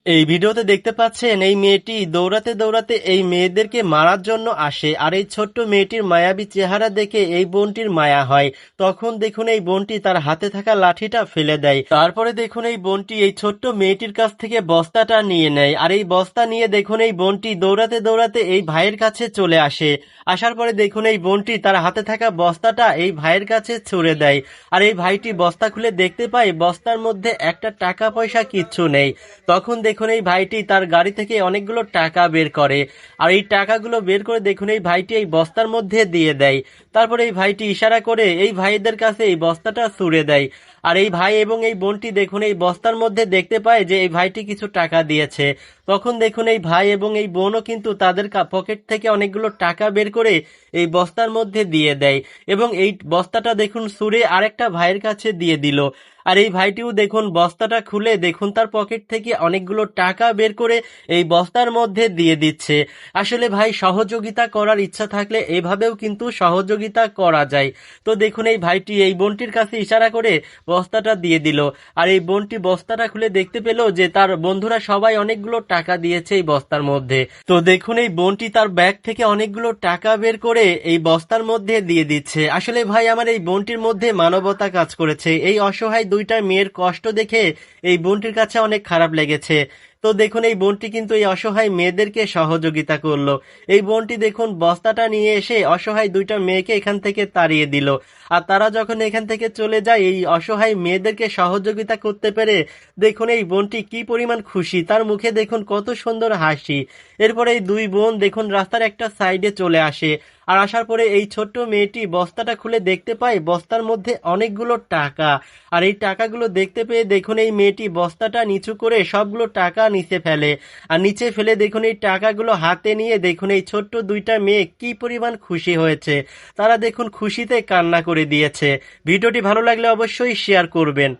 এই ভিডিওতে দেখতে পাচ্ছেন এই মেয়েটি দৌড়াতে দৌড়াতে এই মেয়েদেরকে মারার জন্য আসে, আর এই ছোট্ট মেয়েটির মায়াবী চেহারা দেখে এই বোনটির মায়া হয়। তখন দেখুন এই বোনটি তার হাতে থাকা লাঠিটা ফেলে দেয়। তারপরে দেখুন এই বোনটি এই ছোট্ট মেয়েটির কাছ থেকে বস্তাটা নিয়ে নেয়, আর এই বস্তা নিয়ে দেখুন এই বোনটি দৌড়াতে দৌড়াতে এই ভাইয়ের কাছে চলে আসে। আসার পরে দেখুন এই বোনটি তার হাতে থাকা বস্তাটা এই ভাইয়ের কাছে ছুড়ে দেয়, আর এই ভাইটি বস্তা খুলে দেখতে পায় বস্তার মধ্যে একটা টাকা পয়সা কিচ্ছু নেই। তখন দেখুন এই ভাইটি তার গাড়ি থেকে অনেকগুলো টাকা বের করে, আর এই টাকাগুলো বের করে দেখুন এই ভাইটি এই বস্তার মধ্যে দিয়ে দেয়। তারপরে এই ভাইটি ইশারা করে এই ভাইদের কাছে এই বস্তাটা ছুড়ে দেয়, আর এই ভাই এবং এই বোনটি দেখুন এই বস্তার মধ্যে দেখতে পায় যে এই ভাইটি কিছু টাকা দিয়েছে। তখন দেখুন এই ভাই এবং এই বোনও কিন্তু তাদের পকেট থেকে অনেকগুলো টাকা বের করে এই বস্তার মধ্যে দিয়ে দেয়, এবং এই বস্তাটা দেখুন ছুঁড়ে আরেকটা ভাইয়ের কাছে দিয়ে দিল। আর এই ভাইটিও দেখুন বস্তাটা খুলে দেখুন তার পকেট থেকে অনেকগুলো টাকা বের করে এই বস্তার মধ্যে দিয়ে দিচ্ছে। আসলে ভাই, সহযোগিতা করার ইচ্ছা থাকলে এভাবেও কিন্তু সহযোগিতা করা যায়। তো দেখুন এই ভাইটি এই বোনটির কাছে ইশারা করে বস্তাটা দিয়ে দিল, আর এই বোনটি বস্তাটা খুলে দেখতে পেল যে তার বন্ধুরা সবাই অনেকগুলো টাকা দিয়েছে এই বস্তার মধ্যে। তো দেখুন এই বোনটি তার ব্যাগ থেকে অনেকগুলো টাকা বের করে এই বস্তার মধ্যে দিয়ে দিচ্ছে। আসলে ভাই, আমার এই বোনটির মধ্যে মানবতা কাজ করেছে। এই অসহায় দুইটা মেয়ের কষ্ট দেখে এই বোনটির কাছে অনেক খারাপ লেগেছে। তো দেখুন এই বোনটি কিন্তু এই অসহায় মেয়েদেরকে সহযোগিতা করলো। এই বোনটি দেখুন বস্তাটা নিয়ে এসে অসহায় দুইটা মেয়েকে এখান থেকে তাড়িয়ে দিল। আর তারা যখন এখান থেকে চলে যায় এই অসহায় মেয়েদেরকে সহযোগিতা করতে পেরে দেখুন এই বোনটি কি পরিমাণ খুশি, তার মুখে দেখুন কত সুন্দর হাসি। এরপরে এই দুই বোন দেখুন রাস্তার একটা সাইডে চলে আসে, আর আসার পরে এই ছোট্ট মেয়েটি বস্তাটা খুলে দেখতে পায় বস্তার মধ্যে অনেকগুলো টাকা। আর এই টাকাগুলো দেখতে পেয়ে দেখুন এই মেয়েটি বস্তাটা নিচু করে সবগুলো টাকা নিচে ফেলে, আর নিচে ফেলে দেখুন এই টাকাগুলো হাতে নিয়ে দেখুন এই ছোট্ট দুইটা মেয়ে কি পরিমাণ খুশি হয়েছে। তারা দেখুন খুশিতে কান্না করে দিয়েছে। ভিডিওটি ভালো লাগলে অবশ্যই শেয়ার করবেন।